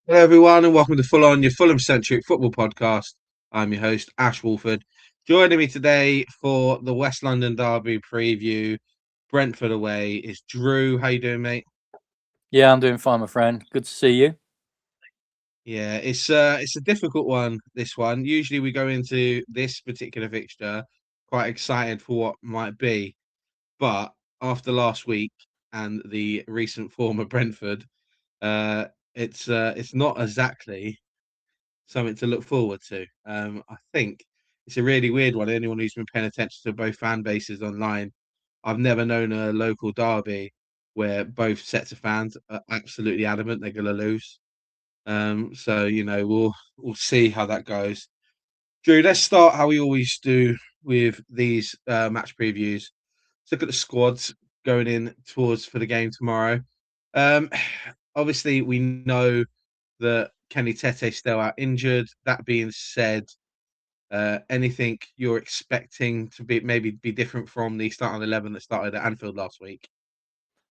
Hello, everyone, and welcome to Full-on, your Fulham-centric football podcast. I'm your host, Ash Woolford. Joining me today for the West London derby preview, Brentford away, is Drew. How you doing, mate? Yeah, I'm doing fine, my friend. Good to see you. Yeah, it's a difficult one. This one. Usually, we go into this particular fixture quite excited for what might be, but after last week and the recent form of Brentford, uh, it's not exactly something to look forward to. I think it's a really weird one. Anyone who's been paying attention to both fan bases online, I've never known a local derby where both sets of fans are absolutely adamant they're going to lose. So we'll see how that goes. Drew, let's start how we always do with these match previews. Let's look at the squads going in towards for the game tomorrow. Um, Obviously, we know that Kenny Tete's still out injured. That being said, anything you're expecting to be different from the starting 11 that started at Anfield last week?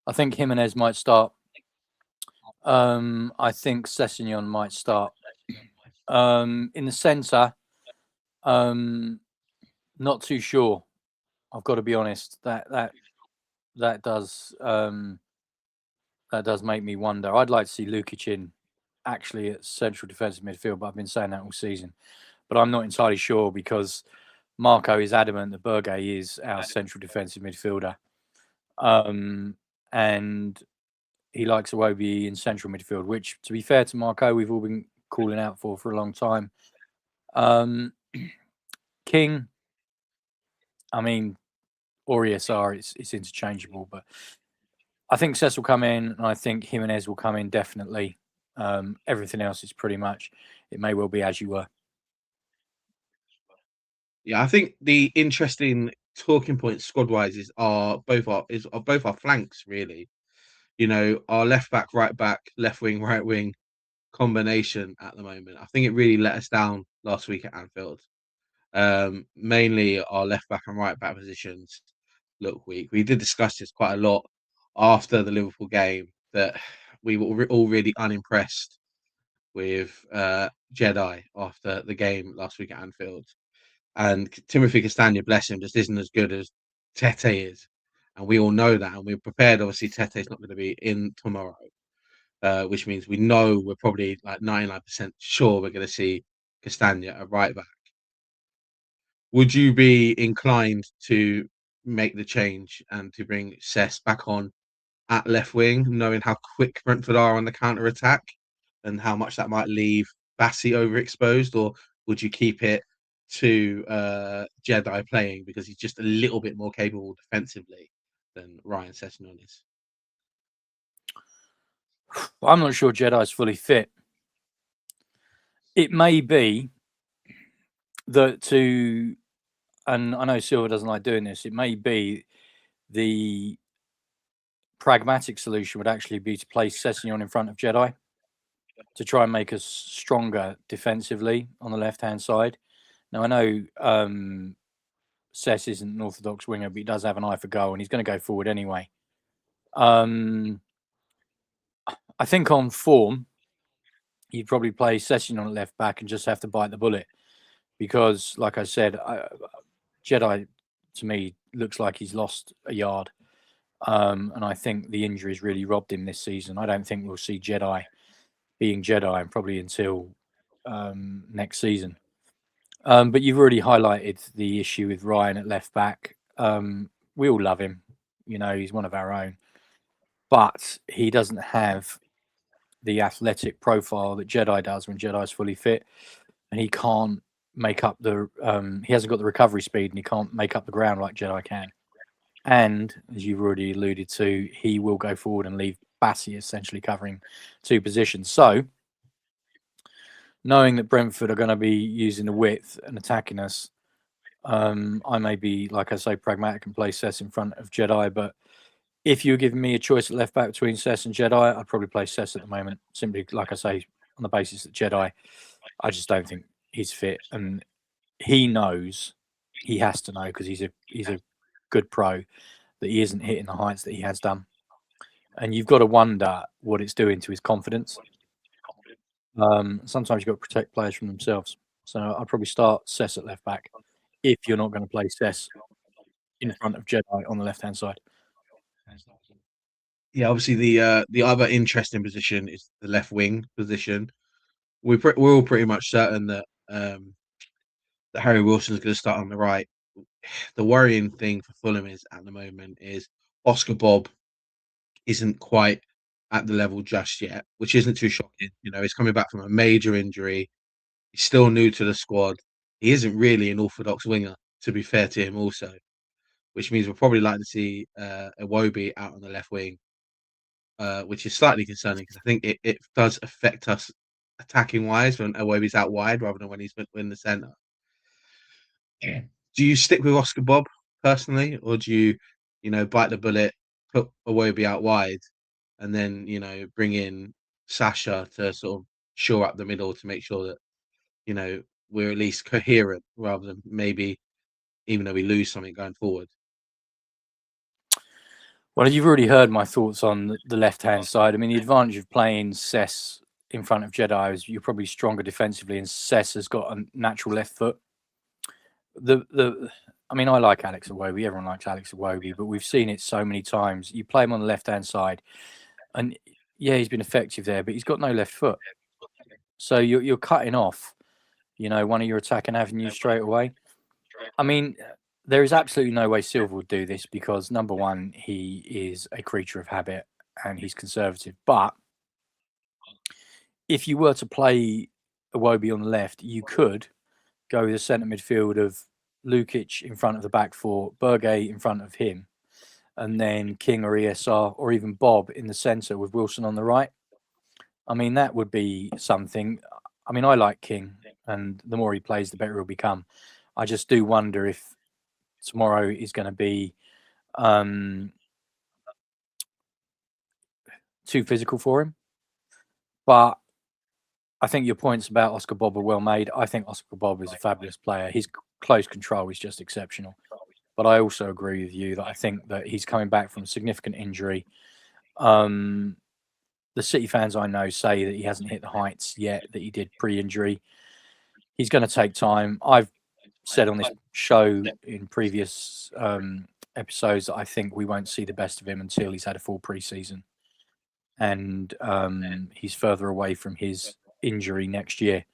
I think Jimenez might start. I think Sessegnon might start. In the centre, um, not too sure. I've got to be honest. That does make me wonder. I'd like to see Lukic in actually at central defensive midfield, but I've been saying that all season. But I'm not entirely sure because Marco is adamant that Berge is our central defensive midfielder. And he likes Iwobi in central midfield, which, to be fair to Marco, we've all been calling out for a long time. King, I mean, or ESR, it's interchangeable, but I think Cess will come in, and I think Jimenez will come in definitely. Everything else is pretty much, it may well be as you were. Yeah, I think the interesting talking points squad wise are both our flanks really. You know, our left back, right back, left wing, right wing combination at the moment. I think it really let us down last week at Anfield. Mainly our left back and right back positions look weak. We did discuss this quite a lot after the Liverpool game that we were all really unimpressed with Jedi after the game last week at Anfield. And Timothy Castagna, bless him, just isn't as good as Tete is. And we all know that. And we're prepared, obviously, Tete's not going to be in tomorrow, which means we know we're probably like 99% sure we're going to see Castagna at right back. Would you be inclined to make the change and to bring Cess back on at left wing, knowing how quick Brentford are on the counter attack and how much that might leave Bassi overexposed, or would you keep it to Jedi playing because he's just a little bit more capable defensively than Ryan Sessegnon is? I'm not sure Jedi's fully fit. It may be that and I know Silva doesn't like doing this, it may be the pragmatic solution would actually be to place Sessegnon in front of Jedi to try and make us stronger defensively on the left-hand side. Now, I know Sess isn't an orthodox winger, but he does have an eye for goal, and he's going to go forward anyway. I think on form, you'd probably play Sessegnon on left back and just have to bite the bullet because, like I said, Jedi, to me, looks like he's lost a yard. And I think the injuries really robbed him this season. I don't think we'll see Jedi being Jedi and probably until next season. But you've already highlighted the issue with Ryan at left back. We all love him. You know, he's one of our own. But he doesn't have the athletic profile that Jedi does when Jedi's fully fit. And he can't make up he hasn't got the recovery speed and he can't make up the ground like Jedi can. And as you've already alluded to, he will go forward and leave Bassi essentially covering two positions. So, knowing that Brentford are going to be using the width and attacking us, I may be, like I say, pragmatic and play Cess in front of Jedi. But if you were giving me a choice at left back between Cess and Jedi, I'd probably play Cess at the moment. Simply, like I say, on the basis that Jedi, I just don't think he's fit, and he knows he has to know because he's a good pro that he isn't hitting the heights that he has done. And you've got to wonder what it's doing to his confidence. Sometimes you've got to protect players from themselves. So I'd probably start Cess at left back if you're not going to play Cess in front of Jedi on the left-hand side. Yeah, obviously the other interesting position is the left wing position. We're all pretty much certain that that Harry Wilson's going to start on the right. The worrying thing for Fulham is at the moment is Oscar Bob isn't quite at the level just yet, which isn't too shocking. You know, he's coming back from a major injury. He's still new to the squad. He isn't really an orthodox winger, to be fair to him also, which means we're probably likely to see Iwobi out on the left wing, which is slightly concerning because I think it does affect us attacking wise when Iwobi's out wide rather than when he's in the centre. Do you stick with Oscar Bob personally, or do you bite the bullet, put Iwobi out wide, and then bring in Sasha to sort of shore up the middle to make sure that we're at least coherent rather than maybe even though we lose something going forward. Well, you've already heard my thoughts on the left-hand side. I mean, the advantage of playing Cess in front of Jedi is you're probably stronger defensively, and Cess has got a natural left foot. I mean, I like Alex Iwobi. Everyone likes Alex Iwobi, but we've seen it so many times. You play him on the left-hand side, and yeah, he's been effective there, but he's got no left foot. So you're cutting off, one of your attacking avenues straight away. I mean, there is absolutely no way Silva would do this because, number one, he is a creature of habit and he's conservative. But if you were to play Iwobi on the left, you could go with a centre midfield of Lukic in front of the back four, Berge in front of him, and then King or ESR or even Bob in the centre with Wilson on the right. I mean, that would be something. I mean, I like King, and the more he plays, the better he'll become. I just do wonder if tomorrow is going to be too physical for him. But I think your points about Oscar Bob are well made. I think Oscar Bob is a fabulous player. His close control is just exceptional. But I also agree with you that I think that he's coming back from a significant injury. The City fans I know say that he hasn't hit the heights yet that he did pre-injury. He's going to take time. I've said on this show in previous episodes that I think we won't see the best of him until he's had a full pre-season. And he's further away from his injury next year.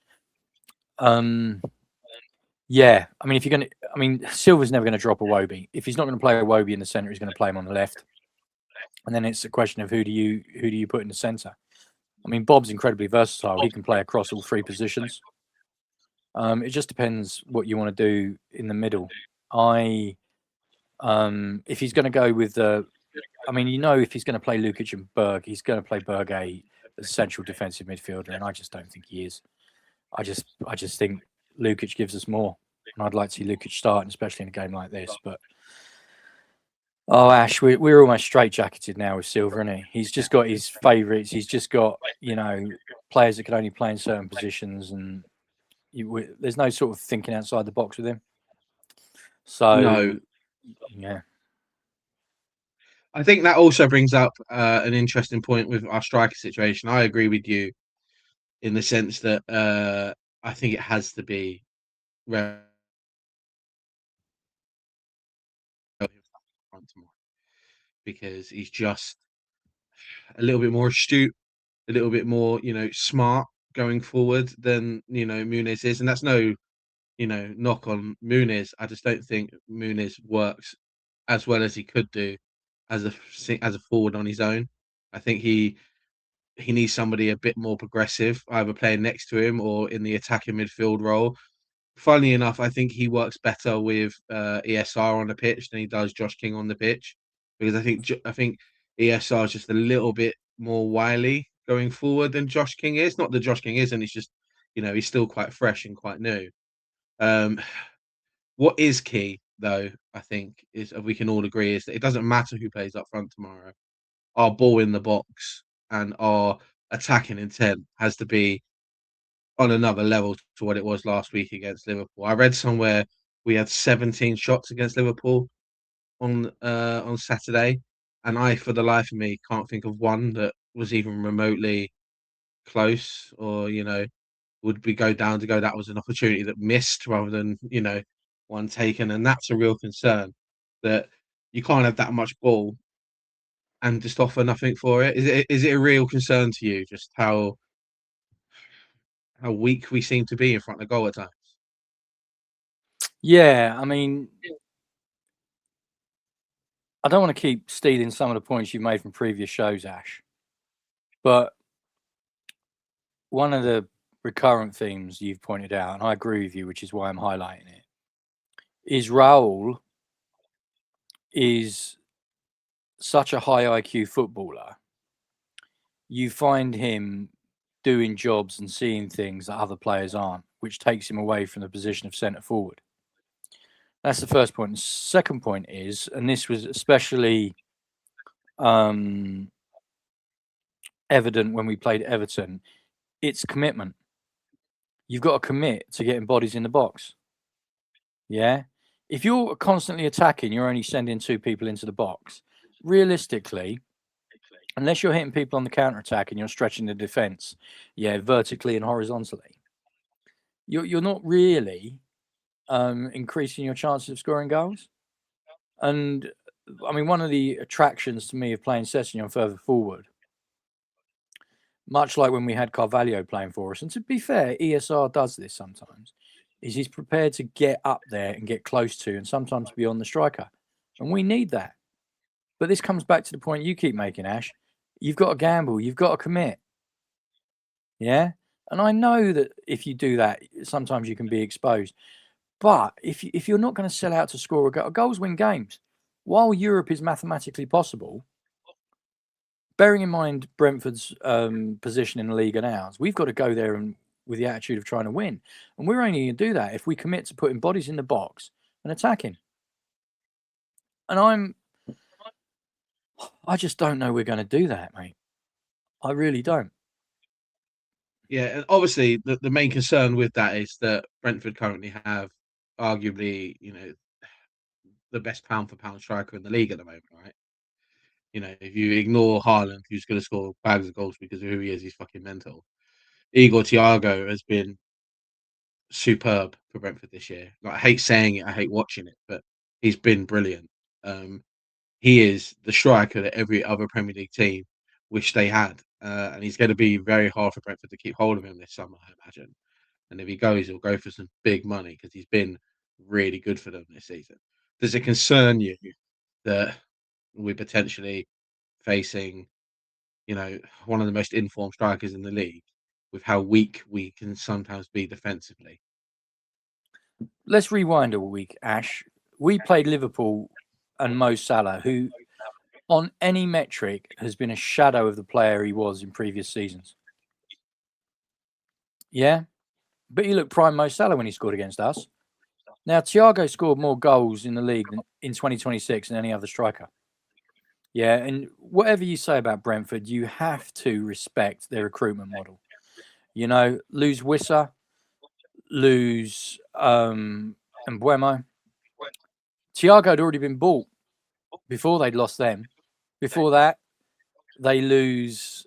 Yeah, I mean, Silva's never going to drop Iwobi. If he's not going to play Iwobi in the centre, he's going to play him on the left. And then it's a question of who do you put in the centre? I mean, Bob's incredibly versatile. He can play across all three positions. It just depends what you want to do in the middle. If he's going to go with if he's going to play Lukic and Berg, he's going to play Berge as a central defensive midfielder, and I just don't think he is. I just think Lukic gives us more, and I'd like to see Lukic starting, especially in a game like this. But Ash, we're almost straitjacketed now with Silva, isn't he? He's just got his favourites. He's just got players that can only play in certain positions, and there's no sort of thinking outside the box with him. So No. Yeah. I think that also brings up an interesting point with our striker situation. I agree with you in the sense that I think it has to be because he's just a little bit more astute, a little bit more, smart going forward than Muniz is, and that's no, knock on Muniz. I just don't think Muniz works as well as he could do as a forward on his own. I think he needs somebody a bit more progressive, either playing next to him or in the attacking midfield role. Funnily enough, I think he works better with ESR on the pitch than he does Josh King on the pitch, because I think ESR is just a little bit more wily going forward than Josh King is. Not that Josh King isn't; it's just he's still quite fresh and quite new. What is key, though, I think, is we can all agree is that it doesn't matter who plays up front tomorrow. Our ball in the box and our attacking intent has to be on another level to what it was last week against Liverpool. I read somewhere we had 17 shots against Liverpool on Saturday, and I, for the life of me, can't think of one that was even remotely close, or would we go down to go? That was an opportunity that missed rather than one taken, and that's a real concern that you can't have that much ball and just offer nothing for it. Is it a real concern to you just how weak we seem to be in front of goal at times? Yeah, I mean, I don't want to keep stealing some of the points you've made from previous shows, Ash, but one of the recurrent themes you've pointed out, and I agree with you, which is why I'm highlighting it, is Raul is such a high IQ footballer. You find him doing jobs and seeing things that other players aren't, which takes him away from the position of centre forward. That's the first point. The second point is, and this was especially evident when we played Everton, it's commitment. You've got to commit to getting bodies in the box. Yeah. If you're constantly attacking, you're only sending 2 people into the box. Realistically, unless you're hitting people on the counter attack and you're stretching the defense, vertically and horizontally, you're not really increasing your chances of scoring goals. And I mean, one of the attractions to me of playing Sessegnon further forward, much like when we had Carvalho playing for us, and to be fair, ESR does this sometimes, is he's prepared to get up there and get close to and sometimes beyond the striker. And we need that. But this comes back to the point you keep making, Ash. You've got to gamble. You've got to commit. Yeah? And I know that if you do that, sometimes you can be exposed. But if you're not going to sell out to score a goal, goals win games. While Europe is mathematically possible, bearing in mind Brentford's position in the league and ours, we've got to go there and with the attitude of trying to win. And we're only going to do that if we commit to putting bodies in the box and attacking. And I just don't know we're going to do that, mate. I really don't. Yeah, and obviously the main concern with that is that Brentford currently have arguably, the best pound for pound striker in the league at the moment, right? If you ignore Haaland, who's going to score bags of goals because of who he is, he's fucking mental. Igor Thiago has been superb for Brentford this year. Like, I hate saying it, I hate watching it, but he's been brilliant. He is the striker that every other Premier League team wish they had, and he's going to be very hard for Brentford to keep hold of him this summer, I imagine. And if he goes, he'll go for some big money because he's been really good for them this season. Does it concern you that we're potentially facing, one of the most informed strikers in the league with how weak we can sometimes be defensively? Let's rewind a week, Ash. We played Liverpool and Mo Salah, who on any metric has been a shadow of the player he was in previous seasons. Yeah, but he looked prime Mo Salah when he scored against us. Now, Thiago scored more goals in the league in 2026 than any other striker. Yeah, and whatever you say about Brentford, you have to respect their recruitment model. Lose Wissa, lose Mbuemo. Thiago had already been bought before they'd lost them. Before that, they lose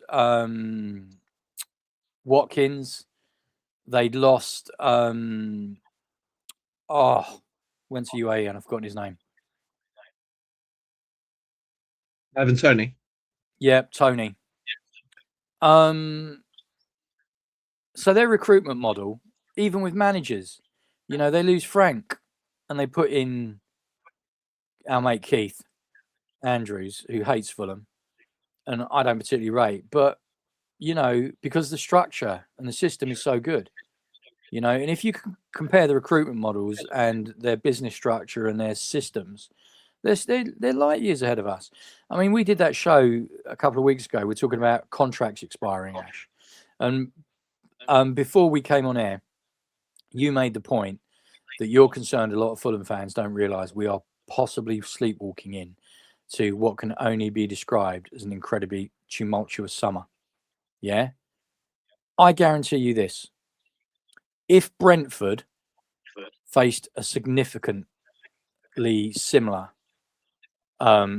Watkins. They'd lost went to UAE and I've forgotten his name. Evan Tony. Yeah, Tony. So their recruitment model, even with managers, they lose Frank and they put in our mate Keith Andrews, who hates Fulham, and I don't particularly rate, but because the structure and the system is so good, and if you can compare the recruitment models and their business structure and their systems, they're light years ahead of us. I mean, we did that show a couple of weeks ago. We're talking about contracts expiring, Ash, and before we came on air, you made the point that you're concerned a lot of Fulham fans don't realise we are possibly sleepwalking in to what can only be described as an incredibly tumultuous summer. Yeah? I guarantee you this. If Brentford faced a significantly similar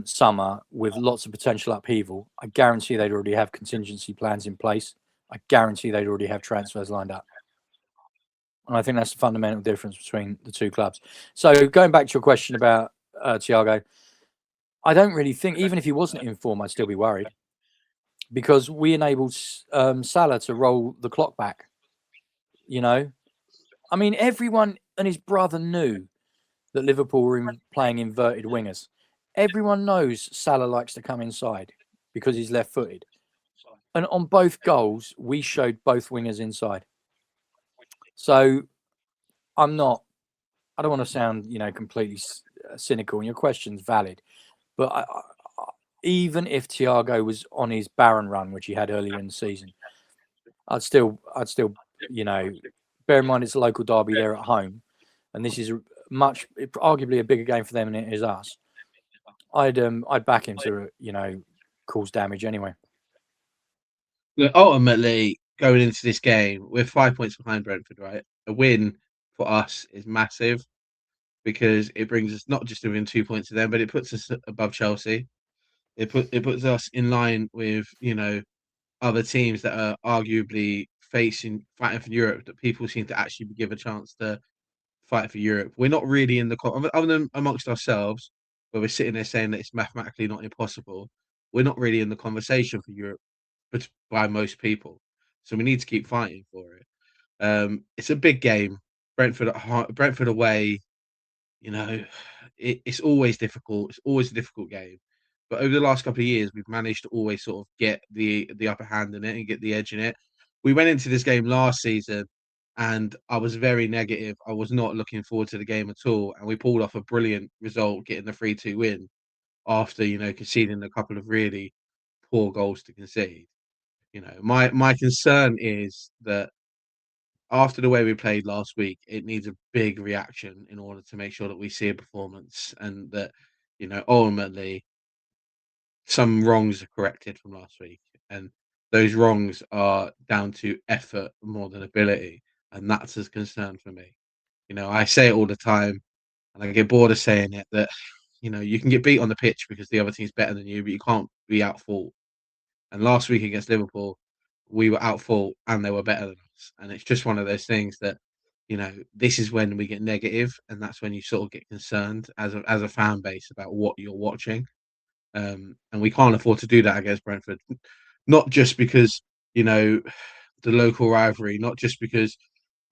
summer with lots of potential upheaval, I guarantee they'd already have contingency plans in place I guarantee they'd already have transfers lined up. And I think that's the fundamental difference between the two clubs. So going back to your question about Thiago, I don't really think, even if he wasn't in form, I'd still be worried, because we enabled Salah to roll the clock back. I mean, everyone and his brother knew that Liverpool were playing inverted wingers. Everyone knows Salah likes to come inside because he's left-footed. And on both goals, we showed both wingers inside. So I don't want to sound, completely cynical, and your question's valid. But even if Thiago was on his barren run, which he had earlier in the season, I'd still, bear in mind it's a local derby, they're at home, and this is arguably a bigger game for them than it is us. I'd back him to, cause damage anyway. Ultimately, going into this game, we're 5 points behind Brentford, right? A win for us is massive because it brings us not just within 2 points of them, but it puts us above Chelsea. It puts us in line with other teams that are arguably fighting for Europe, that people seem to actually give a chance to fight for Europe. We're not really in the other than amongst ourselves, where we're sitting there saying that it's mathematically not impossible. We're not really in the conversation for Europe, but by most people. So we need to keep fighting for it. It's a big game. Brentford away. It's always difficult. It's always a difficult game. But over the last couple of years, we've managed to always sort of get the upper hand in it and get the edge in it. We went into this game last season, and I was very negative. I was not looking forward to the game at all, and we pulled off a brilliant result, getting the 3-2 win after conceding a couple of really poor goals to concede. My concern is that after the way we played last week, it needs a big reaction in order to make sure that we see a performance and that, ultimately some wrongs are corrected from last week. And those wrongs are down to effort more than ability. And that's a concern for me. I say it all the time and I get bored of saying it that, you can get beat on the pitch because the other team's better than you, but you can't be out fault. And last week against Liverpool, we were out fault and they were better than us. And it's just one of those things that, this is when we get negative, and that's when you sort of get concerned as a fan base about what you're watching. And we can't afford to do that against Brentford. Not just because, the local rivalry, not just because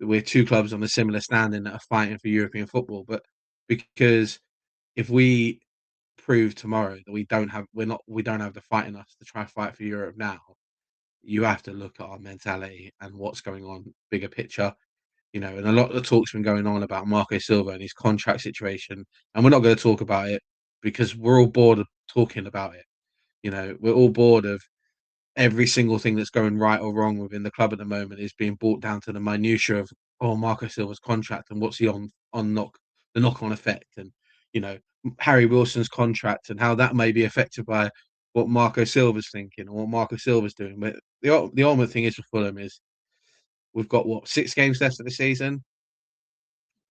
we're two clubs on a similar standing that are fighting for European football, but because if we prove tomorrow that we don't have the fight in us to try to fight for Europe now, you have to look at our mentality and what's going on bigger picture. And a lot of the talk's been going on about Marco Silva and his contract situation, and we're not going to talk about it because we're all bored of talking about it. We're all bored of every single thing that's going right or wrong within the club at the moment is being brought down to the minutiae of Marco Silva's contract and what's he on the knock-on effect, and Harry Wilson's contract and how that may be affected by what Marco Silva's thinking or what Marco Silva's doing. But the ultimate thing is for Fulham is we've got 6 games left of the season.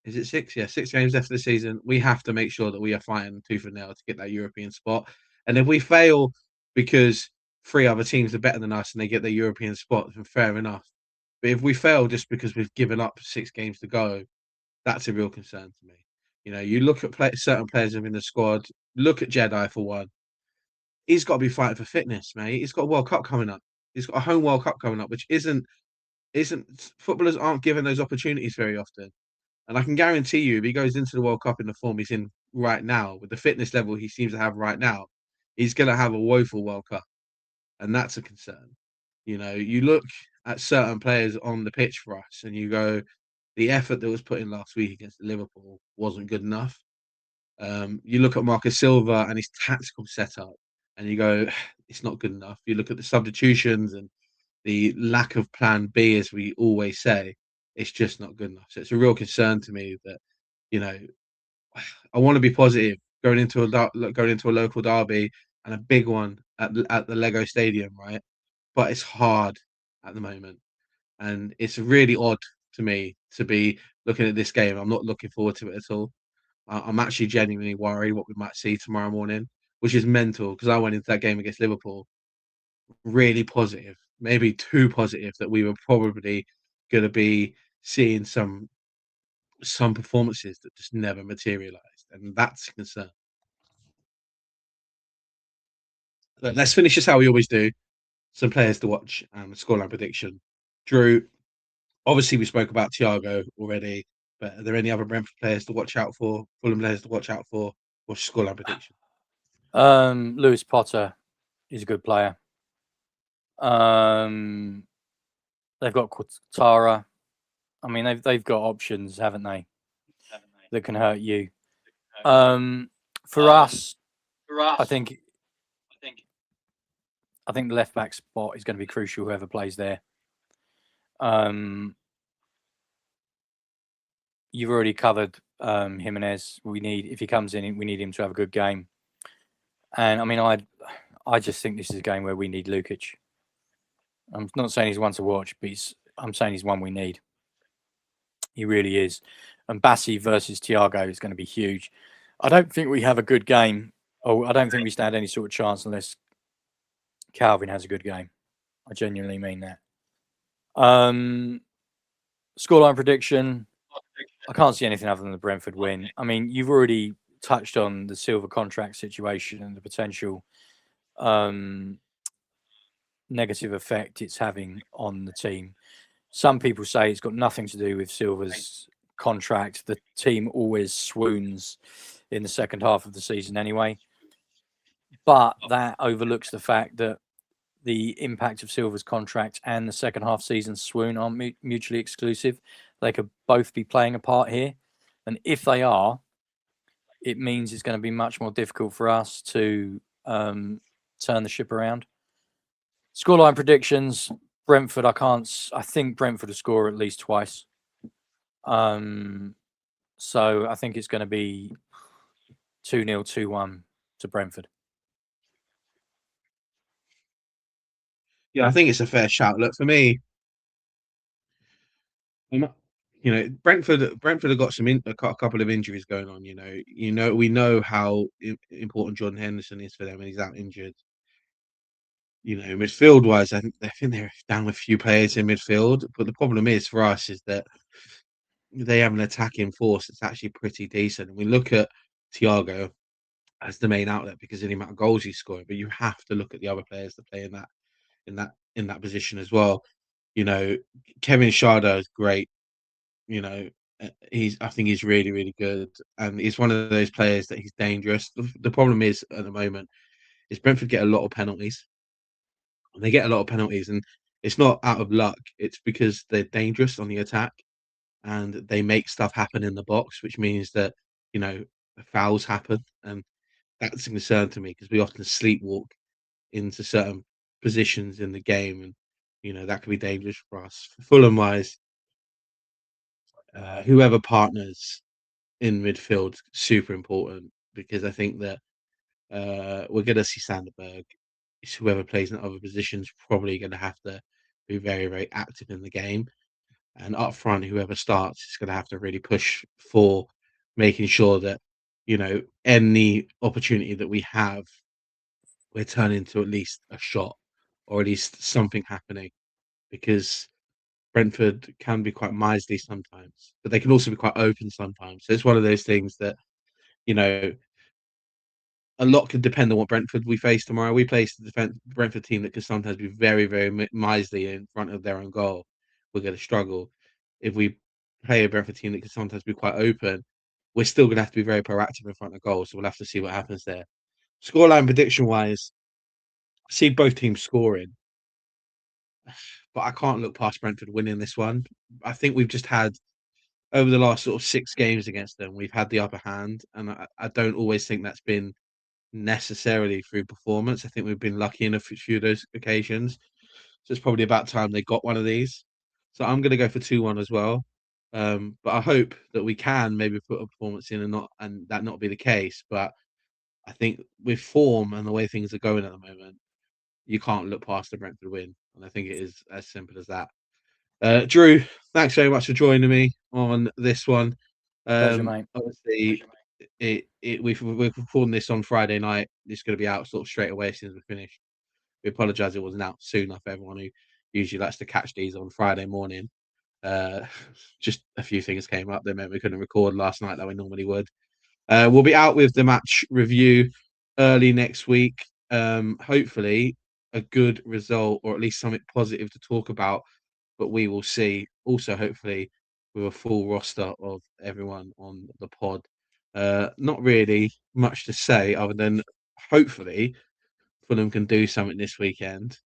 Is it 6? Yeah, 6 games left of the season. We have to make sure that we are fighting tooth and nail to get that European spot. And if we fail because 3 other teams are better than us and they get their European spot, then fair enough. But if we fail just because we've given up 6 games to go, that's a real concern to me. You look at certain players within the squad. Look at Jedi for one. He's got to be fighting for fitness, mate. He's got a World Cup coming up. He's got a home World Cup coming up, which isn't footballers aren't given those opportunities very often. And I can guarantee you, if he goes into the World Cup in the form he's in right now, with the fitness level he seems to have right now, he's going to have a woeful World Cup. And that's a concern. You look at certain players on the pitch for us and you go, the effort that was put in last week against Liverpool wasn't good enough. You look at Marco Silva and his tactical setup and you go, it's not good enough. You look at the substitutions and the lack of plan B, as we always say, it's just not good enough. So it's a real concern to me that, I want to be positive going into a local derby and a big one at the Lego Stadium, right? But it's hard at the moment, and it's really odd to me to be looking at this game. I'm not looking forward to it at all. I'm actually genuinely worried what we might see tomorrow morning, which is mental because I went into that game against Liverpool really positive. maybe too positive that we were probably going to be seeing some performances that just never materialised, and that's a concern. But let's finish this how we always do. Some players to watch and scoreline prediction. Drew, obviously we spoke about Thiago already, but are there any other Brentford players to watch out for? Fulham players to watch out for? What's your scoreline prediction? Lewis Potter is a good player. They've got Tara. I mean, they've got options, haven't they? That can hurt you. For us, I think the left back spot is going to be crucial. Whoever plays there. You've already covered Jimenez. If he comes in, we need him to have a good game. And I mean, I just think this is a game where we need Lukic. I'm not saying he's one to watch, but I'm saying he's one we need. He really is. And Bassi versus Thiago is going to be huge. I don't think we have a good game. I don't think we stand any sort of chance unless Calvin has a good game. I genuinely mean that. Scoreline prediction. I can't see anything other than the Brentford win. I mean, you've already touched on the Silva contract situation and the potential negative effect it's having on the team. Some people say it's got nothing to do with Silva's contract. The team always swoons in the second half of the season anyway. But that overlooks the fact that the impact of Silva's contract and the second half season swoon aren't mutually exclusive. They could both be playing a part here. And if they are, it means it's going to be much more difficult for us to turn the ship around. Scoreline predictions. Brentford, I think Brentford will score at least twice. So I think it's going to be 2-0, 2-1 to Brentford. Yeah, I think it's a fair shout. Look, for me, Brentford have got a couple of injuries going on. We know how important Jordan Henderson is for them, and he's out injured. Midfield wise, I think they're down a few players in midfield. But the problem is for us is that they have an attacking force that's actually pretty decent. And we look at Thiago as the main outlet because of the amount of goals he's scoring. But you have to look at the other players that play in that position as well. Kevin Sharda is great. I think he's really, really good, and he's one of those players that he's dangerous. The problem is at the moment is Brentford get a lot of penalties. They get a lot of penalties, and it's not out of luck. It's because they're dangerous on the attack, and they make stuff happen in the box, which means that fouls happen, and that's a concern to me because we often sleepwalk into certain positions in the game, and that could be dangerous for us. Fulham wise, whoever partners in midfield super important because I think that we're going to see Sanderberg. Whoever plays in other positions probably going to have to be very, very active in the game. And up front, whoever starts is going to have to really push for making sure that any opportunity that we have, we're turning into at least a shot or at least something happening because Brentford can be quite miserly sometimes, but they can also be quite open sometimes. So it's one of those things that, you know, a lot could depend on what Brentford we face tomorrow. We face the Brentford team that can sometimes be very, very miserly in front of their own goal. We're going to struggle. If we play a Brentford team that can sometimes be quite open, we're still going to have to be very proactive in front of goal. So we'll have to see what happens there. Scoreline prediction wise, I see both teams scoring, but I can't look past Brentford winning this one. I think we've just had over the last sort of 6 games against them, we've had the upper hand, and I don't always think that's been necessarily through performance. I think we've been lucky in a few of those occasions. So it's probably about time they got one of these. So I'm going to go for 2-1 as well. But I hope that we can maybe put a performance in and that not be the case. But I think with form and the way things are going at the moment, you can't look past the Brentford win. And I think it is as simple as that. Drew, thanks very much for joining me on this one. Pleasure, mate. Obviously, we're recording this on Friday night. It's going to be out sort of straight away as soon as we finish. We apologise it wasn't out soon enough for everyone who usually likes to catch these on Friday morning. Just a few things came up that meant we couldn't record last night that we normally would. We'll be out with the match review early next week. Hopefully, a good result or at least something positive to talk about, but we will see. Also, hopefully, with a full roster of everyone on the pod. Not really much to say other than hopefully Fulham can do something this weekend.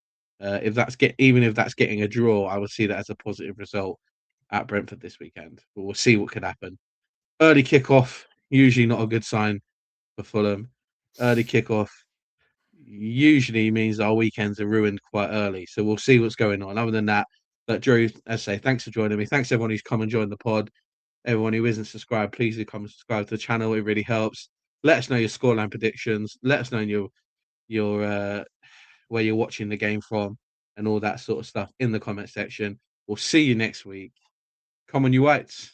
Even if that's getting a draw, I would see that as a positive result at Brentford this weekend. But we'll see what could happen. Early kickoff, usually not a good sign for Fulham. Early kickoff usually means our weekends are ruined quite early. So we'll see what's going on. Other than that, but Drew, as I say, thanks for joining me. Thanks everyone who's come and joined the pod. Everyone who isn't subscribed, please do come and subscribe to the channel. It really helps. Let us know your scoreline predictions. Let us know your where you're watching the game from and all that sort of stuff in the comment section. We'll see you next week. Come on, you whites.